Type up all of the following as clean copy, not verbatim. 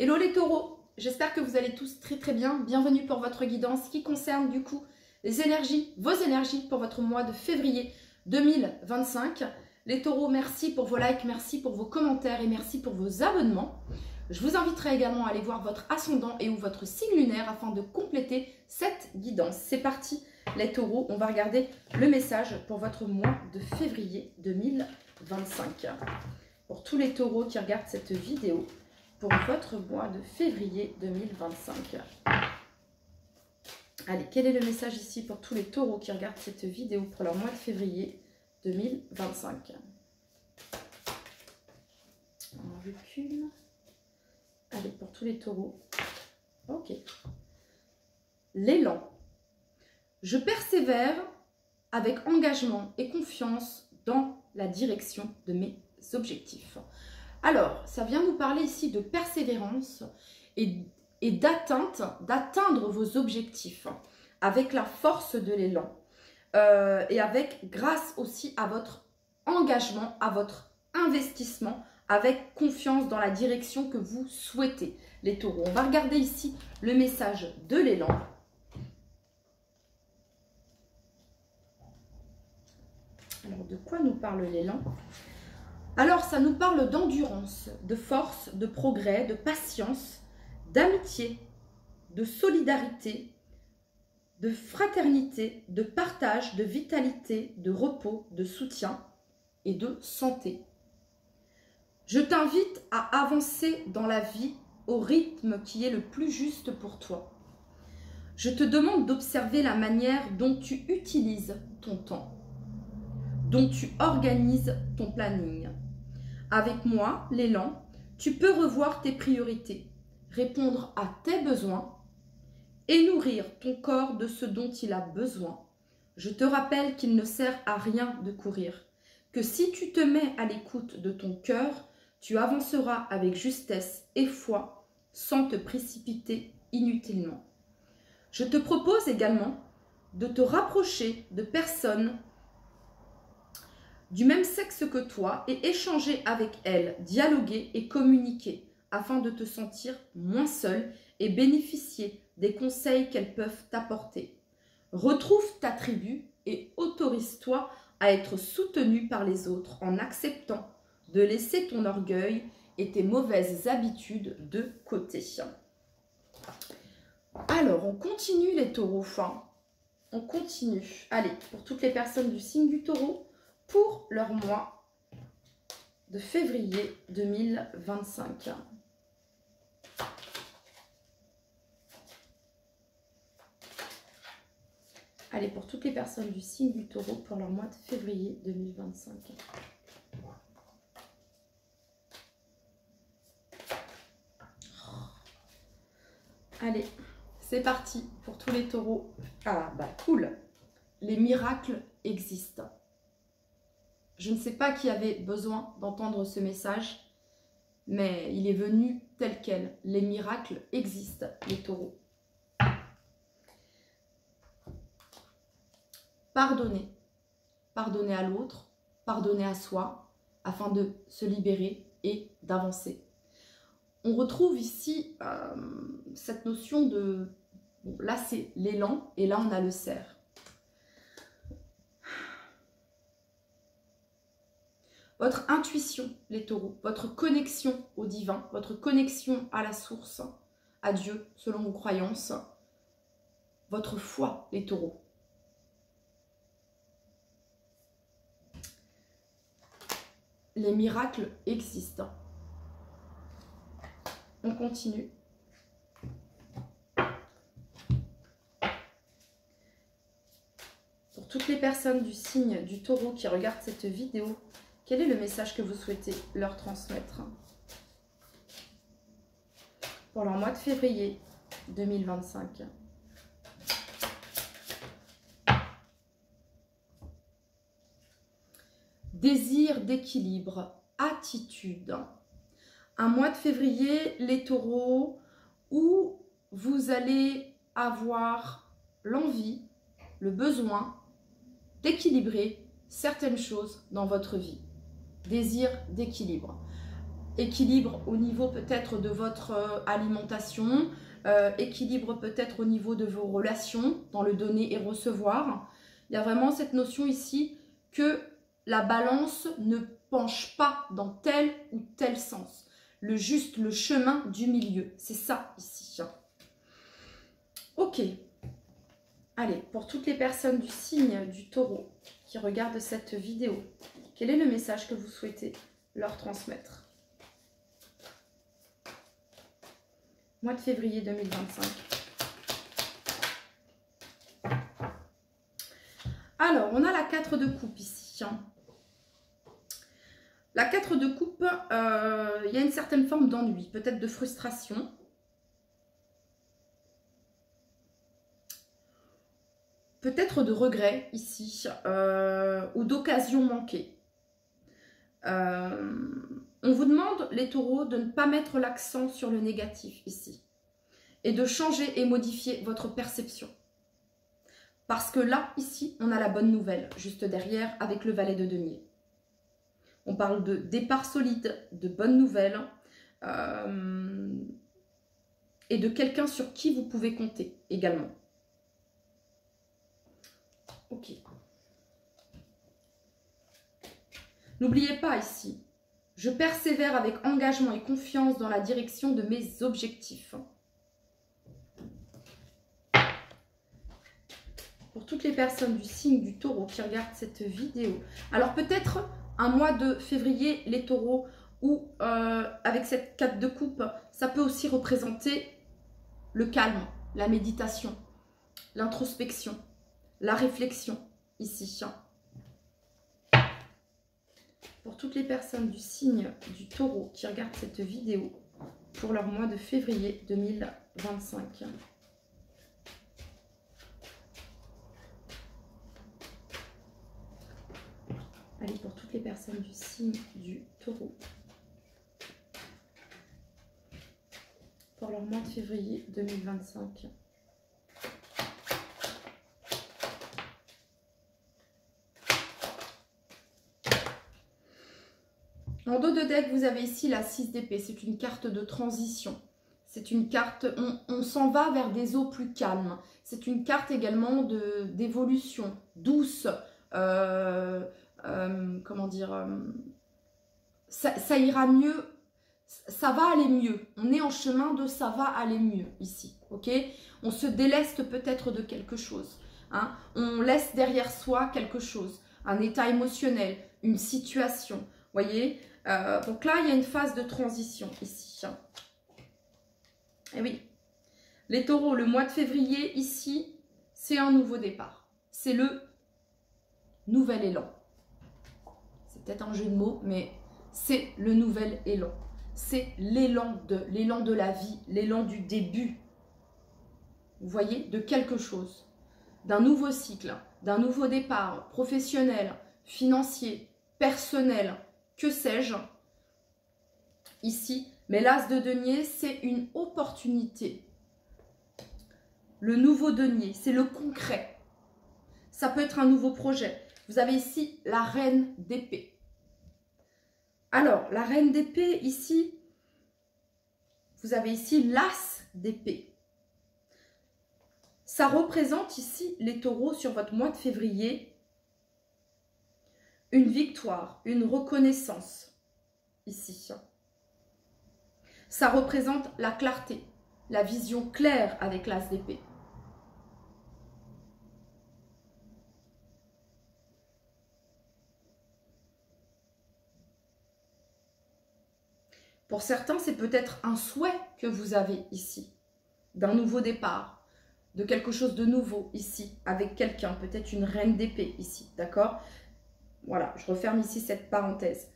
Hello les taureaux, j'espère que vous allez tous très très bien. Bienvenue pour votre guidance qui concerne du coup les énergies, vos énergies pour votre mois de février 2025. Les taureaux, merci pour vos likes, merci pour vos commentaires et merci pour vos abonnements. Je vous inviterai également à aller voir votre ascendant et ou votre signe lunaire afin de compléter cette guidance. C'est parti les taureaux, on va regarder le message pour votre mois de février 2025. Pour tous les taureaux qui regardent cette vidéo, pour votre mois de février 2025. Allez, quel est le message ici pour tous les taureaux qui regardent cette vidéo pour leur mois de février 2025? On recule. Allez, pour tous les taureaux. Ok. L'élan. Je persévère avec engagement et confiance dans la direction de mes objectifs. Alors, ça vient nous parler ici de persévérance et d'atteindre vos objectifs avec la force de l'élan et avec grâce aussi à votre engagement, à votre investissement, avec confiance dans la direction que vous souhaitez, les taureaux. On va regarder ici le message de l'élan. Alors, de quoi nous parle l'élan ? Alors, ça nous parle d'endurance, de force, de progrès, de patience, d'amitié, de solidarité, de fraternité, de partage, de vitalité, de repos, de soutien et de santé. Je t'invite à avancer dans la vie au rythme qui est le plus juste pour toi. Je te demande d'observer la manière dont tu utilises ton temps, dont tu organises ton planning. Avec moi, l'élan, tu peux revoir tes priorités, répondre à tes besoins et nourrir ton corps de ce dont il a besoin. Je te rappelle qu'il ne sert à rien de courir, que si tu te mets à l'écoute de ton cœur, tu avanceras avec justesse et foi sans te précipiter inutilement. Je te propose également de te rapprocher de personnes du même sexe que toi et échanger avec elles, dialoguer et communiquer afin de te sentir moins seul et bénéficier des conseils qu'elles peuvent t'apporter. Retrouve ta tribu et autorise-toi à être soutenu par les autres en acceptant de laisser ton orgueil et tes mauvaises habitudes de côté. Alors, on continue les taureaux. On continue. Allez, pour toutes les personnes du signe du taureau, pour leur mois de février 2025. Allez, pour toutes les personnes du signe du taureau, pour leur mois de février 2025. Allez, c'est parti pour tous les taureaux. Ah, bah cool. Les miracles existent. Je ne sais pas qui avait besoin d'entendre ce message, mais il est venu tel quel. Les miracles existent, les taureaux. Pardonner. Pardonner à l'autre, pardonner à soi, afin de se libérer et d'avancer. On retrouve ici cette notion de... Bon, là, c'est l'élan et là, on a le cerf. Votre intuition, les taureaux, votre connexion au divin, votre connexion à la source, à Dieu, selon vos croyances, votre foi, les taureaux. Les miracles existent. On continue. Pour toutes les personnes du signe du taureau qui regardent cette vidéo, quel est le message que vous souhaitez leur transmettre pour leur mois de février 2025? Désir d'équilibre, attitude. Un mois de février, les taureaux, où vous allez avoir l'envie, le besoin d'équilibrer certaines choses dans votre vie. Désir d'équilibre. équilibre au niveau peut-être de votre alimentation, équilibre peut-être au niveau de vos relations, dans le donner et recevoir. Il y a vraiment cette notion ici que la balance ne penche pas dans tel ou tel sens. Le juste, le chemin du milieu. C'est ça ici. Ok. Allez, pour toutes les personnes du signe du Taureau qui regardent cette vidéo, quel est le message que vous souhaitez leur transmettre? Mois de février 2025. Alors, on a la 4 de coupe ici. La 4 de coupe, il y a une certaine forme d'ennui, peut-être de frustration. Peut-être de regret ici, ou d'occasion manquée. On vous demande, les taureaux, de ne pas mettre l'accent sur le négatif ici. Et de changer et modifier votre perception. Parce que là, ici, on a la bonne nouvelle, juste derrière, avec le valet de denier. On parle de départ solide, de bonnes nouvelles, et de quelqu'un sur qui vous pouvez compter également. Ok. N'oubliez pas ici, je persévère avec engagement et confiance dans la direction de mes objectifs. Pour toutes les personnes du signe du Taureau qui regardent cette vidéo. Alors peut-être un mois de février, les taureaux, ou avec cette 4 de coupe, ça peut aussi représenter le calme, la méditation, l'introspection, la réflexion ici. Pour toutes les personnes du signe du Taureau qui regardent cette vidéo pour leur mois de février 2025. Allez, pour toutes les personnes du signe du Taureau pour leur mois de février 2025. En dos de deck, vous avez ici la 6 d'épée. C'est une carte de transition. C'est une carte, on s'en va vers des eaux plus calmes. C'est une carte également d'évolution douce. Comment dire, ça ira mieux, ça va aller mieux. On est en chemin de ça va aller mieux ici, ok? On se déleste peut-être de quelque chose. Hein? On laisse derrière soi quelque chose, un état émotionnel, une situation, voyez? Donc là, il y a une phase de transition ici. Et oui, les taureaux, le mois de février ici, c'est un nouveau départ. C'est le nouvel élan. C'est peut-être un jeu de mots, mais c'est le nouvel élan. C'est l'élan de la vie, l'élan du début. Vous voyez, de quelque chose, d'un nouveau cycle, d'un nouveau départ professionnel, financier, personnel, que sais-je, ici. Mais l'as de denier, c'est une opportunité. Le nouveau denier, c'est le concret. Ça peut être un nouveau projet. Vous avez ici la reine d'épée. Alors, la reine d'épée, ici, vous avez ici l'as d'épée. Ça représente ici, les taureaux, sur votre mois de février, une victoire, une reconnaissance, ici. Ça représente la clarté, la vision claire avec l'as d'épée. Pour certains, c'est peut-être un souhait que vous avez ici, d'un nouveau départ, de quelque chose de nouveau ici, avec quelqu'un, peut-être une reine d'épée ici, d'accord? Voilà, je referme ici cette parenthèse.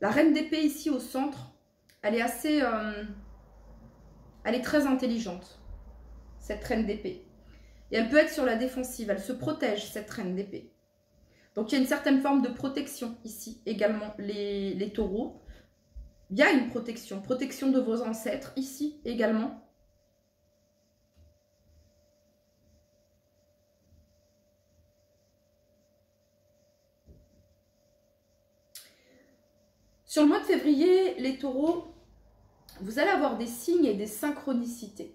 La reine d'épée ici au centre, elle est assez... elle est très intelligente, cette reine d'épée. Et elle peut être sur la défensive, elle se protège, cette reine d'épée. Donc il y a une certaine forme de protection ici, également les taureaux. Il y a une protection de vos ancêtres, ici également. Sur le mois de février, les taureaux, vous allez avoir des signes et des synchronicités.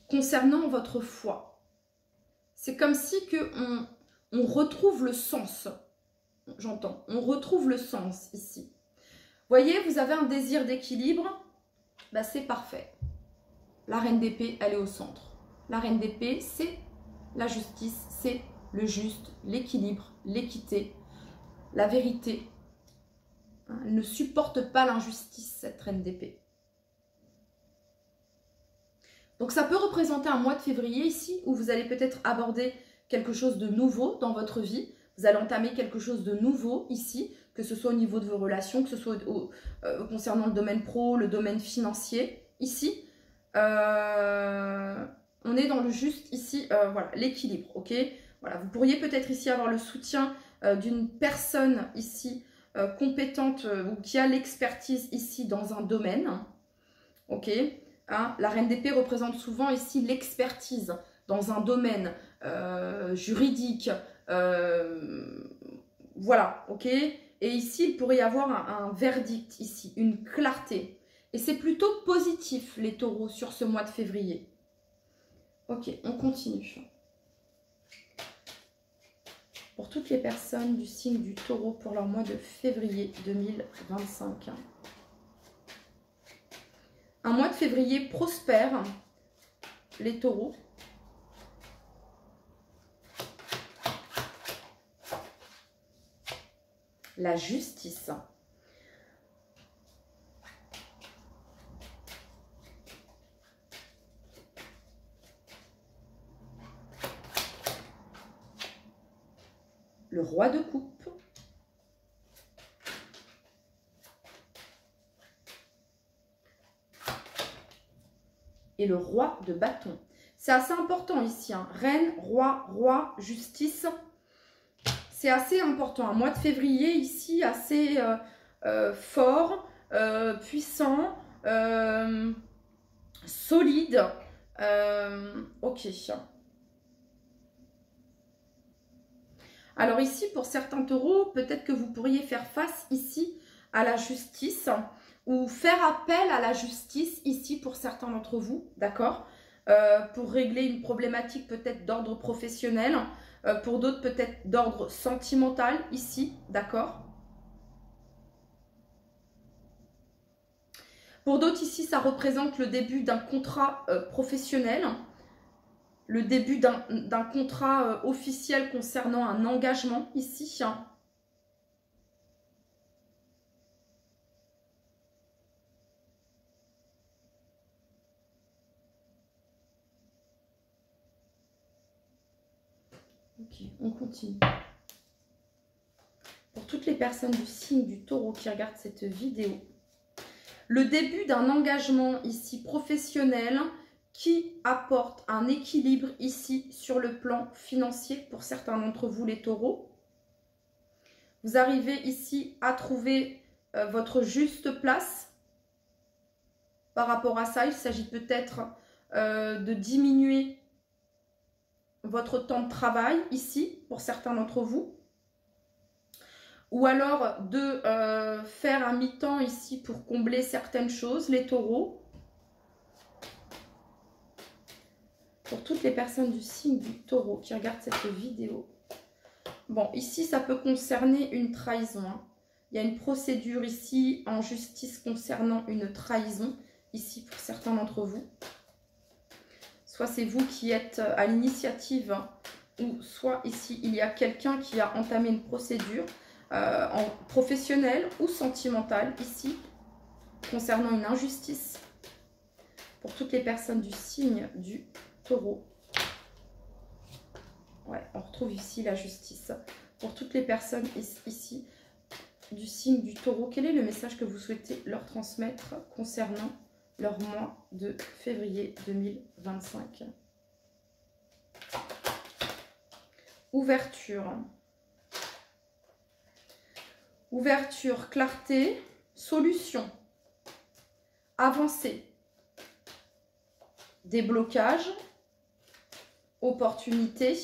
Concernant votre foi, c'est comme si on retrouve le sens. J'entends, on retrouve le sens ici. Voyez, vous avez un désir d'équilibre, bah c'est parfait. La reine d'épée, elle est au centre. La reine d'épée, c'est la justice, c'est le juste, l'équilibre, l'équité, la vérité. Elle ne supporte pas l'injustice, cette reine d'épée. Donc ça peut représenter un mois de février ici, où vous allez peut-être aborder quelque chose de nouveau dans votre vie. Vous allez entamer quelque chose de nouveau ici, que ce soit au niveau de vos relations, que ce soit concernant le domaine pro, le domaine financier. Ici, on est dans le juste ici, voilà, l'équilibre, ok? Voilà, vous pourriez peut-être ici avoir le soutien d'une personne ici compétente ou qui a l'expertise ici dans un domaine, ok? Hein, la reine d'épée représente souvent ici l'expertise dans un domaine juridique, voilà, ok? Et ici, il pourrait y avoir un verdict ici, une clarté. Et c'est plutôt positif, les taureaux, sur ce mois de février. Ok, on continue. Pour toutes les personnes du signe du taureau pour leur mois de février 2025. Un mois de février prospère, les taureaux. La justice. Le roi de coupe. Et le roi de bâton. C'est assez important ici. Hein. Reine, roi, justice. C'est assez important. Un mois de février ici, assez fort, puissant, solide. Ok. Alors ici, pour certains taureaux, peut-être que vous pourriez faire face ici à la justice ou faire appel à la justice ici pour certains d'entre vous, d'accord, pour régler une problématique peut-être d'ordre professionnel, pour d'autres peut-être d'ordre sentimental ici, d'accord. Pour d'autres ici, ça représente le début d'un contrat professionnel, le début d'un contrat officiel concernant un engagement ici. Hein. Ok, on continue. Pour toutes les personnes du signe du taureau qui regardent cette vidéo, le début d'un engagement ici professionnel qui apporte un équilibre ici sur le plan financier pour certains d'entre vous les taureaux. Vous arrivez ici à trouver votre juste place par rapport à ça. Il s'agit peut-être de diminuer votre temps de travail ici pour certains d'entre vous. Ou alors de faire un mi-temps ici pour combler certaines choses, les taureaux. Pour toutes les personnes du signe du taureau qui regardent cette vidéo. Bon, ici, ça peut concerner une trahison. Hein. Il y a une procédure ici en justice concernant une trahison, ici pour certains d'entre vous. Soit c'est vous qui êtes à l'initiative, hein, ou soit ici, il y a quelqu'un qui a entamé une procédure professionnelle ou sentimentale, ici, concernant une injustice. Pour toutes les personnes du signe du taureau. Ouais, on retrouve ici la justice. Pour toutes les personnes ici du signe du taureau, quel est le message que vous souhaitez leur transmettre concernant leur mois de février 2025? Ouverture. Ouverture, clarté, solution. Avancée. Déblocage, opportunité,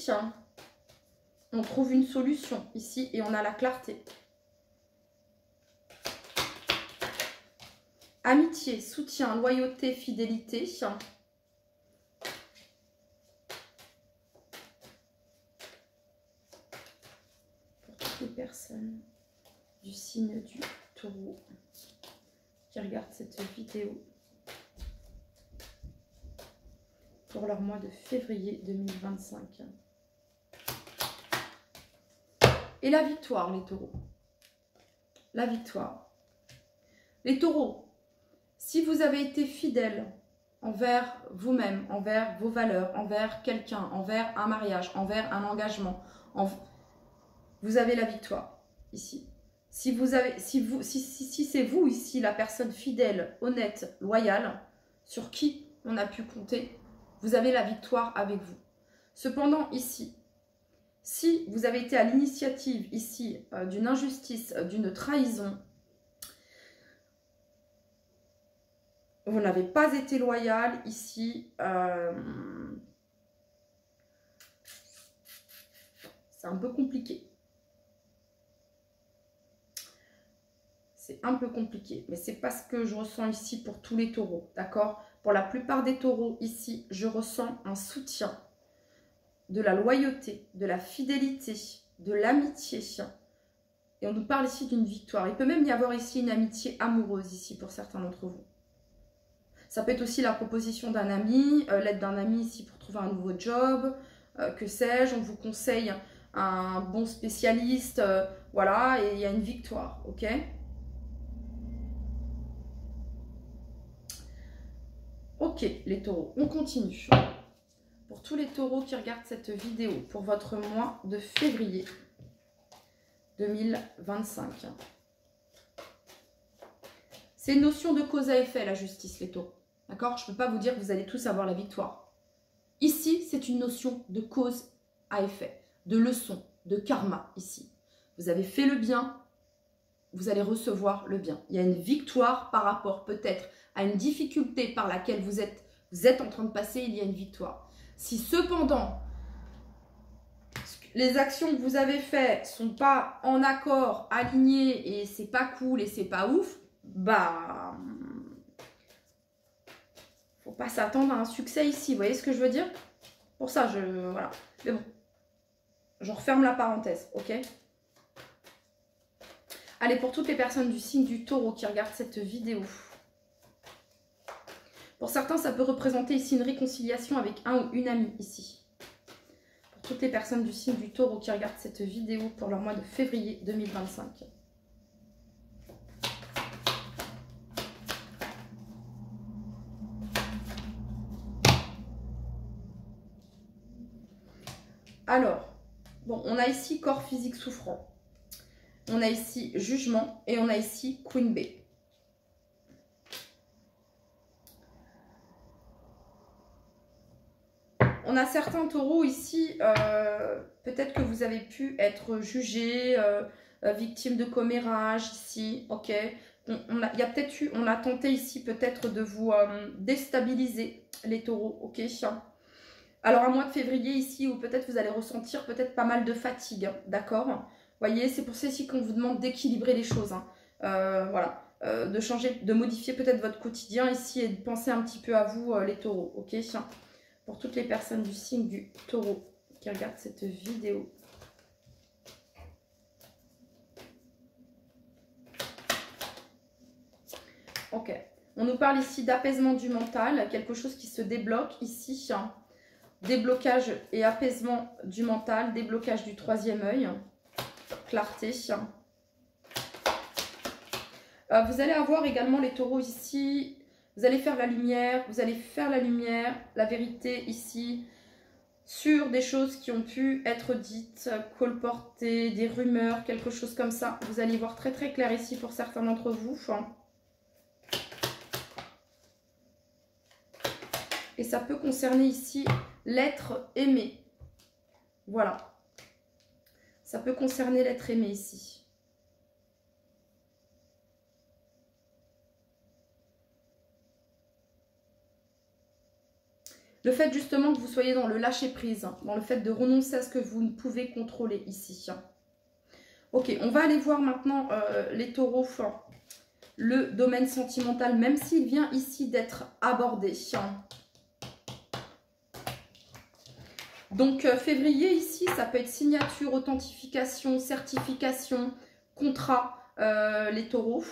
On trouve une solution ici et on a la clarté. Amitié, soutien, loyauté, fidélité. Pour toutes les personnes du signe du Taureau qui regardent cette vidéo pour leur mois de février 2025. Et la victoire, les taureaux. La victoire. Les taureaux, si vous avez été fidèles envers vous-même, envers vos valeurs, envers quelqu'un, envers un mariage, envers un engagement, vous avez la victoire ici. Si c'est vous ici, la personne fidèle, honnête, loyale, sur qui on a pu compter, vous avez la victoire avec vous. Cependant, ici, si vous avez été à l'initiative ici d'une injustice, d'une trahison, vous n'avez pas été loyal ici, c'est un peu compliqué. C'est un peu compliqué, mais c'est pas ce que je ressens ici pour tous les taureaux, d'accord? Pour la plupart des taureaux ici, je ressens un soutien, de la loyauté, de la fidélité, de l'amitié. Et on nous parle ici d'une victoire. Il peut même y avoir ici une amitié amoureuse ici pour certains d'entre vous. Ça peut être aussi la proposition d'un ami, l'aide d'un ami ici pour trouver un nouveau job, que sais-je, on vous conseille un bon spécialiste, voilà, et il y a une victoire, ok? Ok, les taureaux, on continue. Pour tous les taureaux qui regardent cette vidéo, pour votre mois de février 2025. C'est une notion de cause à effet, la justice, les taureaux. D'accord? Je ne peux pas vous dire que vous allez tous avoir la victoire. Ici, c'est une notion de cause à effet, de leçon, de karma, ici. Vous avez fait le bien, vous allez recevoir le bien. Il y a une victoire par rapport peut-être à une difficulté par laquelle vous êtes en train de passer, il y a une victoire. Si cependant, les actions que vous avez faites ne sont pas en accord, alignées, et c'est pas cool et c'est pas ouf, bah, faut pas s'attendre à un succès ici. Vous voyez ce que je veux dire? Pour ça, voilà. Mais bon, je referme la parenthèse, ok? Allez, pour toutes les personnes du signe du Taureau qui regardent cette vidéo. Pour certains, ça peut représenter ici une réconciliation avec un ou une amie ici. Pour toutes les personnes du signe du Taureau qui regardent cette vidéo pour leur mois de février 2025. Alors, bon, on a ici corps physique souffrant. On a ici jugement et on a ici Queen Bee. On a certains taureaux ici, peut-être que vous avez pu être jugé, victime de commérage ici, ok. On a tenté ici peut-être de vous déstabiliser les taureaux, ok. Alors un mois de février ici où peut-être vous allez ressentir peut-être pas mal de fatigue, d'accord. Voyez, c'est pour ça ici qu'on vous demande d'équilibrer les choses, hein. Voilà, de changer, de modifier peut-être votre quotidien ici et de penser un petit peu à vous les taureaux, ok. Pour toutes les personnes du signe du Taureau qui regardent cette vidéo. Ok. On nous parle ici d'apaisement du mental, quelque chose qui se débloque ici. Déblocage et apaisement du mental, déblocage du troisième œil, clarté. Vous allez avoir également les taureaux ici. Vous allez faire la lumière, la vérité ici, sur des choses qui ont pu être dites, colportées, des rumeurs, quelque chose comme ça. Vous allez voir très très clair ici pour certains d'entre vous. Et ça peut concerner ici l'être aimé. Voilà. Ça peut concerner l'être aimé ici. Le fait justement que vous soyez dans le lâcher-prise, dans le fait de renoncer à ce que vous ne pouvez contrôler ici. Ok, on va aller voir maintenant les taureaux, le domaine sentimental, même s'il vient ici d'être abordé. Donc, février, ici, ça peut être signature, authentification, certification, contrat, les taureaux.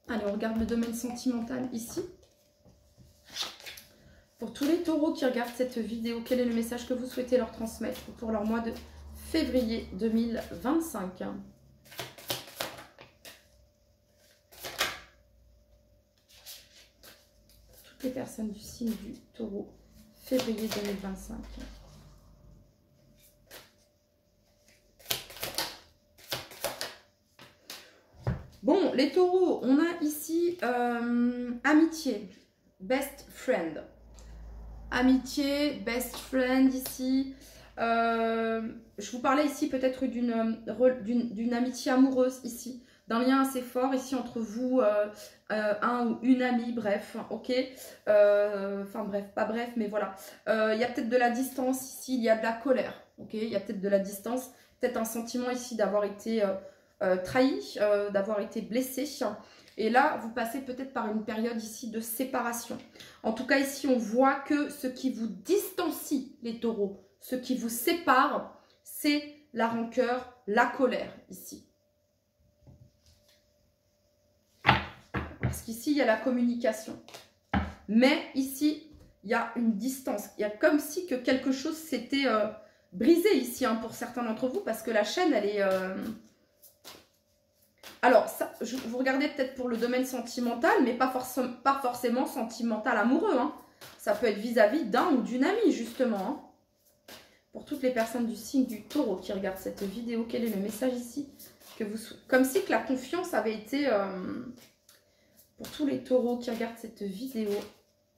Allez, on regarde le domaine sentimental ici. Pour tous les taureaux qui regardent cette vidéo, quel est le message que vous souhaitez leur transmettre pour leur mois de février 2025 ? Toutes les personnes du signe du taureau, février 2025. Bon, les taureaux, on a ici amitié, best friend. Amitié, best friend ici. Je vous parlais ici peut-être d'une amitié amoureuse ici, d'un lien assez fort ici entre vous, un ou une amie, bref, ok. Enfin bref, pas bref, mais voilà. Il y a peut-être de la distance ici, il y a de la colère, ok. Il y a peut-être de la distance, peut-être un sentiment ici d'avoir été trahi, d'avoir été blessé. Et là, vous passez peut-être par une période ici de séparation. En tout cas, ici, on voit que ce qui vous distancie, les taureaux, ce qui vous sépare, c'est la rancœur, la colère, ici. Parce qu'ici, il y a la communication. Mais ici, il y a une distance. Il y a comme si que quelque chose s'était brisé ici, hein, pour certains d'entre vous, parce que la chaîne, elle est... Alors, ça, vous regardez peut-être pour le domaine sentimental, mais pas forcément sentimental amoureux. Hein. Ça peut être vis-à-vis d'un ou d'une amie, justement. Hein. Pour toutes les personnes du signe du taureau qui regardent cette vidéo, quel est le message ici que vous... Comme si que la confiance avait été... pour tous les taureaux qui regardent cette vidéo,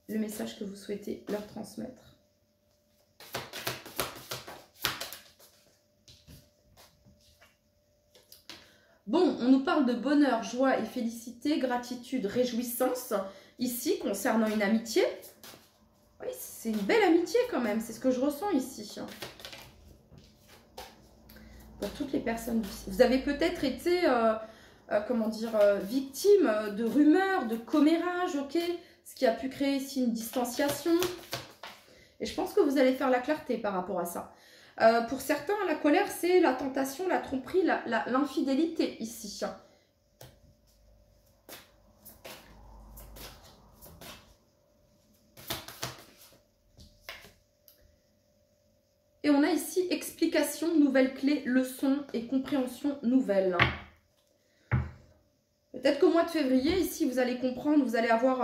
le message que vous souhaitez leur transmettre. Bon, on nous parle de bonheur, joie et félicité, gratitude, réjouissance, ici, concernant une amitié. Oui, c'est une belle amitié quand même, c'est ce que je ressens ici. Pour toutes les personnes du... Vous avez peut-être été, comment dire, victime de rumeurs, de commérages, ok, ce qui a pu créer ici une distanciation. Et je pense que vous allez faire la clarté par rapport à ça. Pour certains, la colère, c'est la tentation, la tromperie, l'infidélité ici. Et on a ici explication, nouvelle clé, leçon et compréhension nouvelle. Peut-être qu'au mois de février, ici, vous allez comprendre, vous allez avoir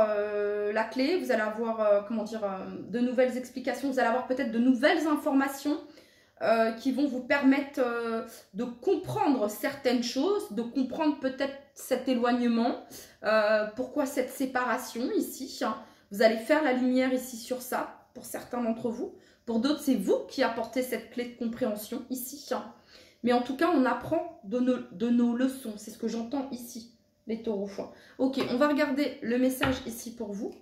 la clé, vous allez avoir, comment dire, de nouvelles explications, vous allez avoir peut-être de nouvelles informations qui vont vous permettre de comprendre certaines choses, de comprendre peut-être cet éloignement, pourquoi cette séparation ici. Hein. Vous allez faire la lumière ici sur ça, pour certains d'entre vous. Pour d'autres, c'est vous qui apportez cette clé de compréhension ici. Hein. Mais en tout cas, on apprend de nos leçons. C'est ce que j'entends ici, les taureaux. Ok, on va regarder le message ici pour vous,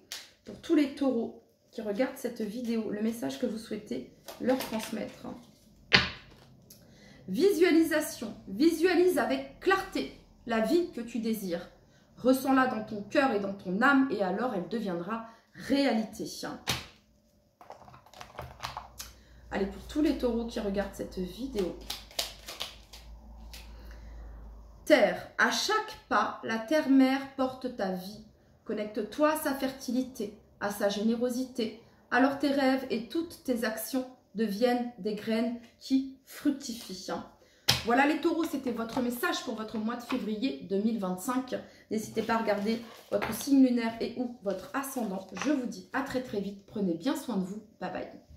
pour tous les taureaux qui regardent cette vidéo, le message que vous souhaitez leur transmettre. Visualisation. Visualise avec clarté la vie que tu désires. Ressens-la dans ton cœur et dans ton âme et alors elle deviendra réalité. Allez, pour tous les taureaux qui regardent cette vidéo. Terre, à chaque pas, la terre-mère porte ta vie. Connecte-toi à sa fertilité, à sa générosité. Alors tes rêves et toutes tes actions deviennent des graines qui fructifient. Voilà les taureaux, c'était votre message pour votre mois de février 2025. N'hésitez pas à regarder votre signe lunaire et ou votre ascendant. Je vous dis à très très vite. Prenez bien soin de vous. Bye bye.